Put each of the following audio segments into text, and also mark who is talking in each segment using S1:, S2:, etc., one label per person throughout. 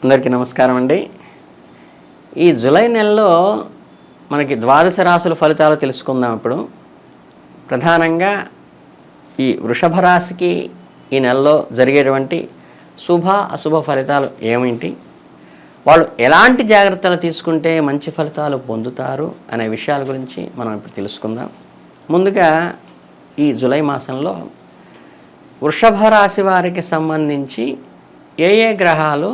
S1: అందరికీ నమస్కారం అండి. ఈ జూలై నెలలో మనకి ద్వాదశ రాశుల ఫలితాలు తెలుసుకుందాం. ఇప్పుడు ప్రధానంగా ఈ వృషభ రాశికి ఈ నెలలో జరిగేటువంటి శుభ అశుభ ఫలితాలు ఏమిటి, వాళ్ళు ఎలాంటి జాగ్రత్తలు తీసుకుంటే మంచి ఫలితాలు పొందుతారు అనే విషయాల గురించి మనం ఇప్పుడు తెలుసుకుందాం. ముందుగా ఈ జూలై మాసంలో వృషభ రాశి వారికి సంబంధించి ఏ ఏ గ్రహాలు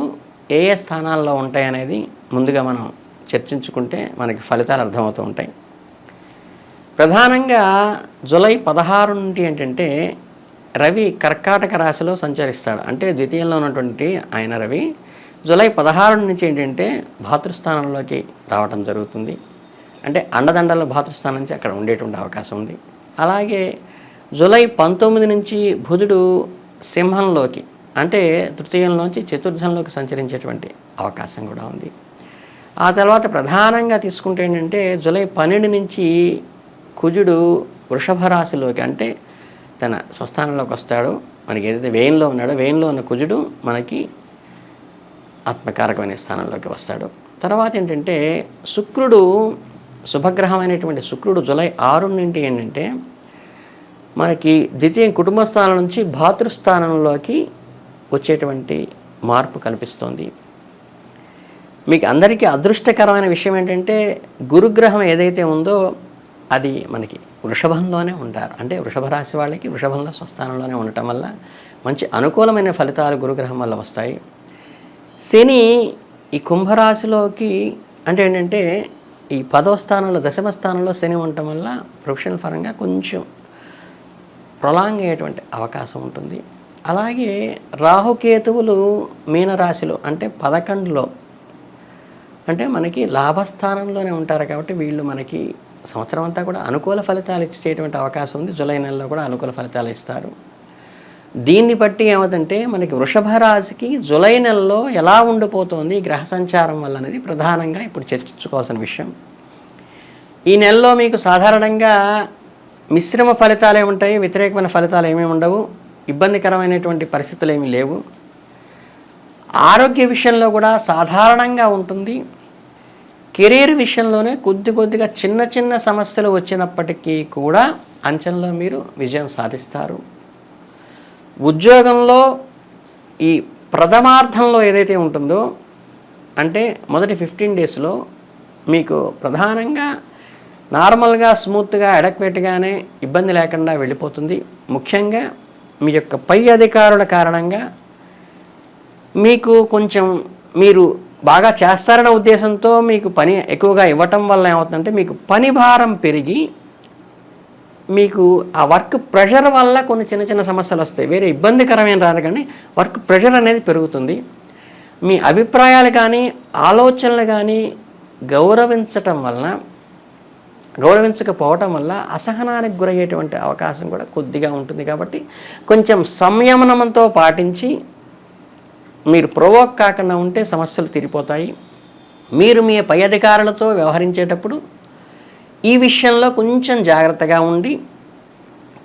S1: ఏ ఏ స్థానాల్లో ఉంటాయనేది ముందుగా మనం చర్చించుకుంటే మనకి ఫలితాలు అర్థమవుతూ ఉంటాయి. ప్రధానంగా జూలై 16 నుండి ఏంటంటే రవి కర్కాటక రాశిలో సంచరిస్తాడు. అంటే ద్వితీయంలో ఉన్నటువంటి ఆయన రవి జూలై 16 నుంచి ఏంటంటే భాతృస్థానంలోకి రావడం జరుగుతుంది. అంటే అండదండల భాతృస్థానం నుంచి అక్కడ ఉండేటువంటి అవకాశం ఉంది. అలాగే జూలై 19 నుంచి బుధుడు సింహంలోకి అంటే తృతీయంలోంచి చతుర్థంలోకి సంచరించేటువంటి అవకాశం కూడా ఉంది. ఆ తర్వాత ప్రధానంగా తీసుకుంటే ఏంటంటే జూలై 12 నుంచి కుజుడు వృషభ రాశిలోకి అంటే తన స్వస్థానంలోకి వస్తాడు. మనకి ఏదైతే వేయంలో ఉన్నాడో వేయంలో ఉన్న కుజుడు మనకి ఆత్మకారకమైన స్థానంలోకి వస్తాడు. తర్వాత ఏంటంటే శుక్రుడు శుభగ్రహమైనటువంటి శుక్రుడు జూలై 6 నుండి ఏంటంటే మనకి ద్వితీయ కుటుంబ స్థానం నుంచి భాతృస్థానంలోకి వచ్చేటువంటి మార్పు కనిపిస్తోంది. మీకు అందరికీ అదృష్టకరమైన విషయం ఏంటంటే గురుగ్రహం ఏదైతే ఉందో అది మనకి వృషభంలోనే ఉంటారు. అంటే వృషభ రాశి వాళ్ళకి వృషభంలో స్వస్థానంలోనే ఉండటం వల్ల మంచి అనుకూలమైన ఫలితాలు గురుగ్రహం వల్ల వస్తాయి. శని ఈ కుంభరాశిలోకి అంటే ఏంటంటే ఈ 10వ స్థానంలో దశమ స్థానంలో శని ఉండటం వల్ల ప్రొఫెషనల్ పరంగా కొంచెం ప్రొలాంగ్ అయ్యేటువంటి అవకాశం ఉంటుంది. అలాగే రాహుకేతువులు మీనరాశిలో అంటే 11లో అంటే మనకి లాభస్థానంలోనే ఉంటారు. కాబట్టి వీళ్ళు మనకి సంవత్సరం అంతా కూడా అనుకూల ఫలితాలు ఇచ్చేటువంటి అవకాశం ఉంది. జూలై నెలలో కూడా అనుకూల ఫలితాలు ఇస్తారు. దీన్ని బట్టి ఏమవుతుందంటే మనకి వృషభ రాశికి జూలై నెలలో ఎలా ఉండిపోతుంది గ్రహ సంచారం వల్ల అనేది ప్రధానంగా ఇప్పుడు చర్చించుకోవాల్సిన విషయం. ఈ నెలలో మీకు సాధారణంగా మిశ్రమ ఫలితాలు ఏముంటాయి, వ్యతిరేకమైన ఫలితాలు ఏమీ ఉండవు, ఇబ్బందికరమైనటువంటి పరిస్థితులు ఏమీ లేవు. ఆరోగ్య విషయంలో కూడా సాధారణంగా ఉంటుంది. కెరీర్ విషయంలోనే కొద్దిగా చిన్న చిన్న సమస్యలు వచ్చినప్పటికీ కూడా అంచనాలో మీరు విజయం సాధిస్తారు. ఉద్యోగంలో ఈ ప్రథమార్థంలో ఏదైతే ఉంటుందో అంటే మొదటి 15 డేస్లో మీకు ప్రధానంగా నార్మల్గా స్మూత్గా అడక్వేట్గానే ఇబ్బంది లేకుండా వెళ్ళిపోతుంది. ముఖ్యంగా మీ యొక్క పై అధికారుల కారణంగా మీకు కొంచెం మీరు బాగా చేస్తారన్న ఉద్దేశంతో మీకు పని ఎక్కువగా ఇవ్వటం వల్ల ఏమవుతుందంటే మీకు పని భారం పెరిగి మీకు ఆ వర్క్ ప్రెషర్ వల్ల కొన్ని చిన్న చిన్న సమస్యలు వస్తాయి. వేరే ఇబ్బందికరమైన రాదు కానీ వర్క్ ప్రెషర్ అనేది పెరుగుతుంది. మీ అభిప్రాయాలు కానీ ఆలోచనలు కానీ గౌరవించకపోవటం వల్ల అసహనానికి గురయ్యేటువంటి అవకాశం కూడా కొద్దిగా ఉంటుంది. కాబట్టి కొంచెం సంయమనంతో పాటించి మీరు ప్రొవోక్ కాకుండా ఉంటే సమస్యలు తీరిపోతాయి. మీరు మీ పై అధికారులతో వ్యవహరించేటప్పుడు ఈ విషయంలో కొంచెం జాగ్రత్తగా ఉండి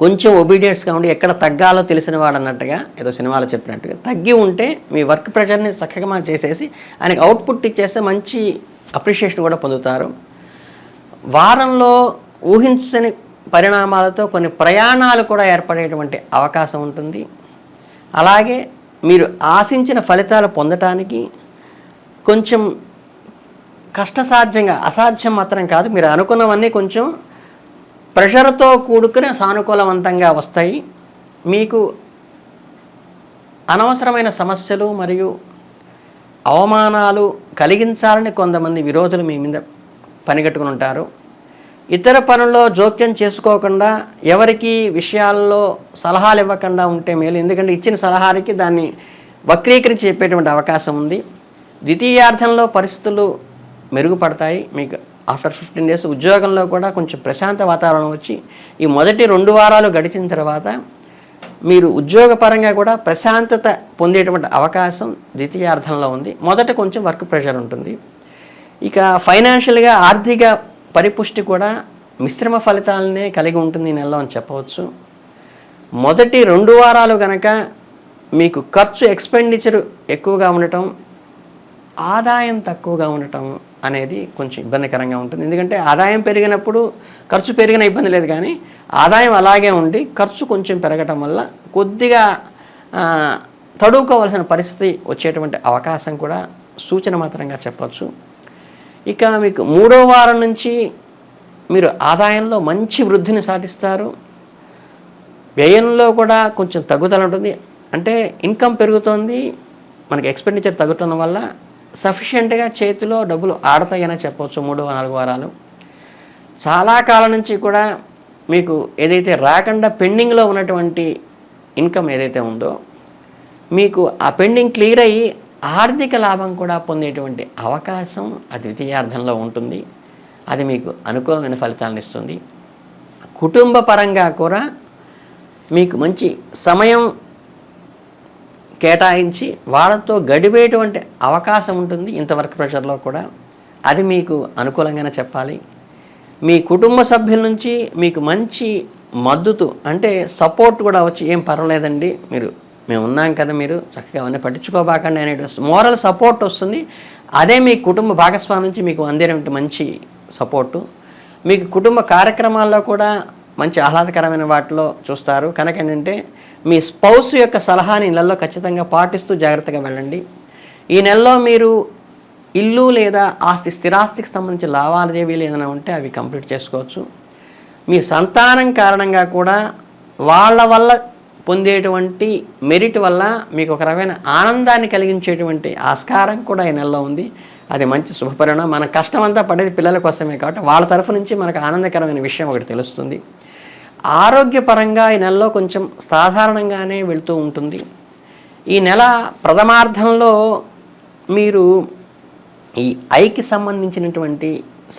S1: కొంచెం ఒబీడియన్స్గా ఉండి ఎక్కడ తగ్గాలో తెలిసిన వాడు అన్నట్టుగా ఏదో సినిమాలో చెప్పినట్టుగా తగ్గి ఉంటే మీ వర్క్ ప్రెషర్ని చక్కగా చేసేసి ఆయనకి అవుట్పుట్ ఇచ్చేస్తే మంచి అప్రిషియేషన్ కూడా పొందుతారు. వారంలో ఊహించని పరిణామాలతో కొన్ని ప్రయాణాలు కూడా ఏర్పడేటువంటి అవకాశం ఉంటుంది. అలాగే మీరు ఆశించిన ఫలితాలు పొందటానికి కొంచెం కష్టసాధ్యంగా, అసాధ్యం మాత్రం కాదు, మీరు అనుకున్నవన్నీ కొంచెం ప్రెషర్తో కూడుకుని సానుకూలవంతంగా వస్తాయి. మీకు అనవసరమైన సమస్యలు మరియు అవమానాలు కలిగించాలని కొంతమంది విరోధులు మీ మీద పనిగట్టుకుని ఉంటారు. ఇతర పనుల్లో జోక్యం చేసుకోకుండా ఎవరికి విషయాల్లో సలహాలు ఇవ్వకుండా ఉంటే మేలు. ఎందుకంటే ఇచ్చిన సలహానికి దాన్ని వక్రీకరించి చెప్పేటువంటి అవకాశం ఉంది. ద్వితీయార్థంలో పరిస్థితులు మెరుగుపడతాయి. మీకు ఆఫ్టర్ 15 డేస్ ఉద్యోగంలో కూడా కొంచెం ప్రశాంత వాతావరణం వచ్చి ఈ మొదటి 2 వారాలు గడిచిన తర్వాత మీరు ఉద్యోగపరంగా కూడా ప్రశాంతత పొందేటువంటి అవకాశం ద్వితీయార్థంలో ఉంది. మొదట కొంచెం వర్క్ ప్రెషర్ ఉంటుంది. ఇక ఫైనాన్షియల్గా ఆర్థిక పరిపుష్టి కూడా మిశ్రమ ఫలితాలనే కలిగి ఉంటుంది ఈ నెలలో అని చెప్పవచ్చు. మొదటి 2 వారాలు కనుక మీకు ఖర్చు ఎక్స్పెండిచర్ ఎక్కువగా ఉండటం, ఆదాయం తక్కువగా ఉండటం అనేది కొంచెం ఇబ్బందికరంగా ఉంటుంది. ఎందుకంటే ఆదాయం పెరిగినప్పుడు ఖర్చు పెరిగిన ఇబ్బంది లేదు, కానీ ఆదాయం అలాగే ఉండి ఖర్చు కొంచెం పెరగటం వల్ల కొద్దిగా తడువుకోవాల్సిన పరిస్థితి వచ్చేటువంటి అవకాశం కూడా సూచన మాత్రంగా చెప్పచ్చు. ఇక మీకు 3వ వారం నుంచి మీరు ఆదాయంలో మంచి వృద్ధిని సాధిస్తారు. వ్యయంలో కూడా కొంచెం తగ్గుదల ఉంటుంది. అంటే ఇన్కమ్ పెరుగుతోంది, మనకి ఎక్స్పెండిచర్ తగ్గుతున్న వల్ల సఫిషియెంట్గా చేతిలో డబ్బులు ఆడతాయని చెప్పవచ్చు. 3-4 వారాలు చాలా కాలం నుంచి కూడా మీకు ఏదైతే రాకుండా పెండింగ్లో ఉన్నటువంటి ఇన్కమ్ ఏదైతే ఉందో మీకు ఆ పెండింగ్ క్లియర్ అయ్యి ఆర్థిక లాభం కూడా పొందేటువంటి అవకాశం ఆ ద్వితీయార్థంలో ఉంటుంది. అది మీకు అనుకూలమైన ఫలితాలను ఇస్తుంది. కుటుంబ పరంగా కూడా మీకు మంచి సమయం కేటాయించి వాళ్ళతో గడిపేటువంటి అవకాశం ఉంటుంది. ఇంతవరకు ప్రెషర్లో కూడా అది మీకు అనుకూలంగానే చెప్పాలి. మీ కుటుంబ సభ్యుల నుంచి మీకు మంచి మద్దతు అంటే సపోర్ట్ కూడా వచ్చి, ఏం పర్వాలేదండి, మేము ఉన్నాం కదా, మీరు చక్కగా అవన్నీ పట్టించుకోబాకండి అనే మోరల్ సపోర్ట్ వస్తుంది. అదే మీ కుటుంబ భాగస్వామి నుంచి మీకు అందేటువంటి మంచి సపోర్టు. మీకు కుటుంబ కార్యక్రమాల్లో కూడా మంచి ఆహ్లాదకరమైన వాటిలో చూస్తారు. కనుక ఏంటంటే మీ స్పౌస్ యొక్క సలహాని నెలలో ఖచ్చితంగా పాటిస్తూ జాగ్రత్తగా వెళ్ళండి. ఈ నెలలో మీరు ఇల్లు లేదా స్థిరాస్తికి సంబంధించిన లావాదేవీలు ఏదైనా ఉంటే అవి కంప్లీట్ చేసుకోవచ్చు. మీ సంతానం కారణంగా కూడా వాళ్ళ వల్ల పొందేటువంటి మెరిట్ వల్ల మీకు ఒక రకమైన ఆనందాన్ని కలిగించేటువంటి ఆస్కారం కూడా ఈ నెలలో ఉంది. అది మంచి శుభపరిణామం. మన కష్టం అంతా పడేది పిల్లల కోసమే కాబట్టి వాళ్ళ తరఫు నుంచి మనకు ఆనందకరమైన విషయం ఒకటి తెలుస్తుంది. ఆరోగ్యపరంగా ఈ నెలలో కొంచెం సాధారణంగానే వెళుతూ ఉంటుంది. ఈ నెల ప్రథమార్థంలో మీరు ఈ ఐకి సంబంధించినటువంటి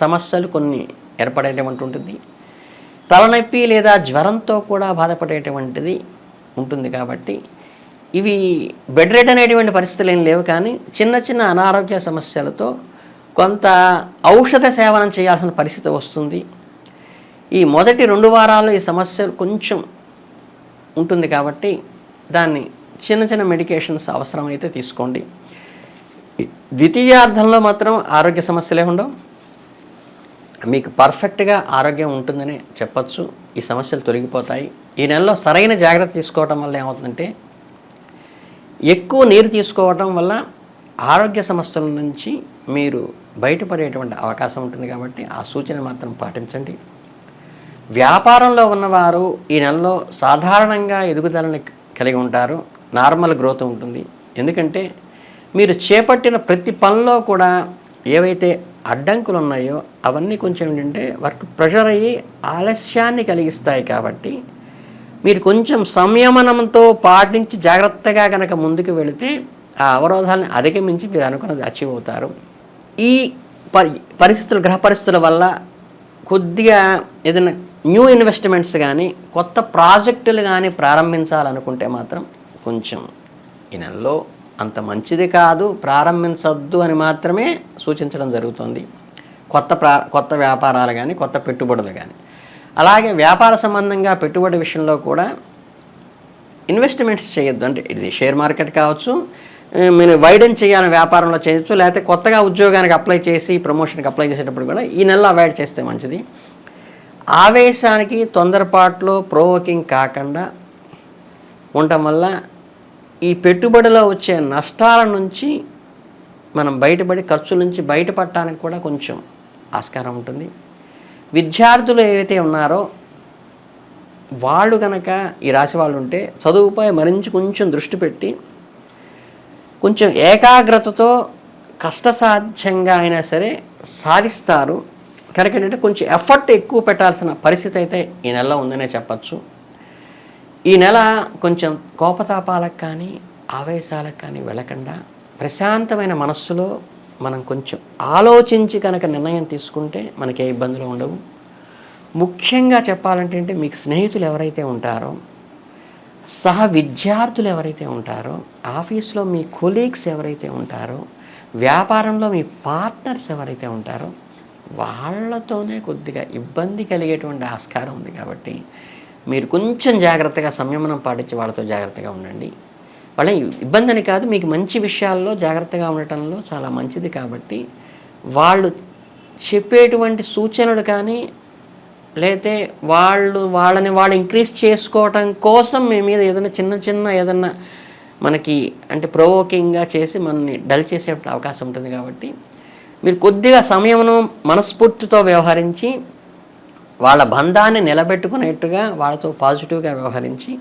S1: సమస్యలు కొన్ని ఏర్పడేటువంటి ఉంటుంది. తలనొప్పి లేదా జ్వరంతో కూడా బాధపడేటువంటిది ఉంటుంది. కాబట్టి ఇవి బెడ్ రెడ్ అనేటువంటి పరిస్థితులు ఏం లేవు, కానీ చిన్న చిన్న అనారోగ్య సమస్యలతో కొంత ఔషధ సేవనం చేయాల్సిన పరిస్థితి వస్తుంది. ఈ మొదటి 2 వారాల్లో ఈ సమస్యలు కొంచెం ఉంటుంది కాబట్టి దాన్ని చిన్న చిన్న మెడికేషన్స్ అవసరమైతే తీసుకోండి. ద్వితీయార్థంలో మాత్రం ఆరోగ్య సమస్యలే ఉండవు. మీకు పర్ఫెక్ట్గా ఆరోగ్యం ఉంటుందని చెప్పచ్చు. ఈ సమస్యలు తొలగిపోతాయి. ఈ నెలలో సరైన జాగ్రత్త తీసుకోవటం వల్ల ఏమవుతుందంటే, ఎక్కువ నీరు తీసుకోవటం వల్ల ఆరోగ్య సమస్యల నుంచి మీరు బయటపడేటువంటి అవకాశం ఉంటుంది. కాబట్టి ఆ సూచన మాత్రం పాటించండి. వ్యాపారంలో ఉన్నవారు ఈ నెలలో సాధారణంగా ఎదుగుదలని కలిగి ఉంటారు. నార్మల్ గ్రోత్ ఉంటుంది. ఎందుకంటే మీరు చేపట్టిన ప్రతి పనిలో కూడా ఏవైతే అడ్డంకులు ఉన్నాయో అవన్నీ కొంచెం ఏంటంటే వర్క్ ప్రెషర్ అయ్యి ఆలస్యాన్ని కలిగిస్తాయి. కాబట్టి మీరు కొంచెం సంయమనంతో పాటించి జాగ్రత్తగా కనుక ముందుకు వెళితే ఆ అవరోధాలను అధిగమించి మీరు అనుకున్నది అచీవ్ అవుతారు. ఈ పరిస్థితులు గ్రహ పరిస్థితుల వల్ల కొద్దిగా ఏదైనా న్యూ ఇన్వెస్ట్మెంట్స్ కానీ కొత్త ప్రాజెక్టులు కానీ ప్రారంభించాలనుకుంటే మాత్రం కొంచెం ఈ నెలలో అంత మంచిది కాదు, ప్రారంభించద్దు అని మాత్రమే సూచించడం జరుగుతుంది. కొత్త వ్యాపారాలు కానీ కొత్త పెట్టుబడులు కానీ. అలాగే వ్యాపార సంబంధంగా పెట్టుబడి విషయంలో కూడా ఇన్వెస్ట్మెంట్స్ చేయొద్దు. అంటే ఇది షేర్ మార్కెట్ కావచ్చు, మీరు వైడెన్ చేయాలని వ్యాపారంలో చేయొచ్చు, లేకపోతే కొత్తగా ఉద్యోగానికి అప్లై చేసి ప్రమోషన్కి అప్లై చేసేటప్పుడు కూడా ఈ నెలలో అవాయిడ్ చేస్తే మంచిది. ఆవేశానికి తొందరపాట్లో ప్రోవోకింగ్ కాకుండా ఉండటం వల్ల ఈ పెట్టుబడిలో వచ్చే నష్టాల నుంచి మనం బయటపడి ఖర్చుల నుంచి బయటపడటానికి కూడా కొంచెం ఆస్కారం ఉంటుంది. విద్యార్థులు ఏవైతే ఉన్నారో వాళ్ళు కనుక ఈ రాశి వాళ్ళు ఉంటే చదువుపై మరించి కొంచెం దృష్టి పెట్టి కొంచెం ఏకాగ్రతతో కష్టసాధ్యంగా అయినా సరే సాధిస్తారు. కనుక ఏంటంటే కొంచెం ఎఫర్ట్ ఎక్కువ పెట్టాల్సిన పరిస్థితి అయితే ఈ నెలలో ఉందనే చెప్పచ్చు. ఈ నెల కొంచెం కోపతాపాలకు కానీ ఆవేశాలకు కానీ వెళ్ళకుండా ప్రశాంతమైన మనస్సులో మనం కొంచెం ఆలోచించి కనుక నిర్ణయం తీసుకుంటే మనకి ఏ ఇబ్బందులు ఉండవు. ముఖ్యంగా చెప్పాలంటే మీకు స్నేహితులు ఎవరైతే ఉంటారో, సహ విద్యార్థులు ఎవరైతే ఉంటారో, ఆఫీస్లో మీ కొలీగ్స్ ఎవరైతే ఉంటారో, వ్యాపారంలో మీ పార్ట్నర్స్ ఎవరైతే ఉంటారో వాళ్ళతోనే కొద్దిగా ఇబ్బంది కలిగేటువంటి ఆస్కారం ఉంది. కాబట్టి మీరు కొంచెం జాగ్రత్తగా సంయమనం పాటించి వాళ్ళతో జాగ్రత్తగా ఉండండి. వాళ్ళ ఇబ్బంది అని కాదు, మీకు మంచి విషయాల్లో జాగ్రత్తగా ఉండటంలో చాలా మంచిది. కాబట్టి వాళ్ళు చెప్పేటువంటి సూచనలు కానీ, లేతే వాళ్ళని వాళ్ళు ఇంక్రీజ్ చేసుకోవటం కోసం మీ మీద ఏదైనా చిన్న ఏదన్నా మనకి అంటే ప్రొవోకింగ్గా చేసి మనల్ని డల్ చేసే అవకాశం ఉంటుంది. కాబట్టి మీరు కొద్దిగా సమయమును మనస్ఫూర్తితో వ్యవహరించి వాళ్ళ బంధాన్ని నిలబెట్టుకునేట్టుగా వాళ్ళతో పాజిటివ్గా వ్యవహరించి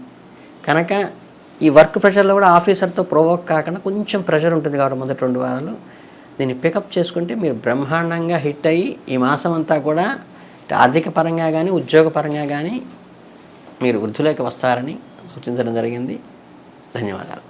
S1: కనుక ఈ వర్క్ ప్రెషర్లో కూడా ఆఫీసర్తో ప్రొవోక్ కాకుండా కొంచెం ప్రెషర్ ఉంటుంది కాబట్టి మొదటి 2 వారాలు దీన్ని పికప్ చేసుకుంటే మీరు బ్రహ్మాండంగా హిట్ అయ్యి ఈ మాసం అంతా కూడా ఆర్థిక పరంగా కానీ ఉద్యోగపరంగా కానీ మీరు వృద్ధిలోకి వస్తారని సూచించడం జరిగింది. ధన్యవాదాలు.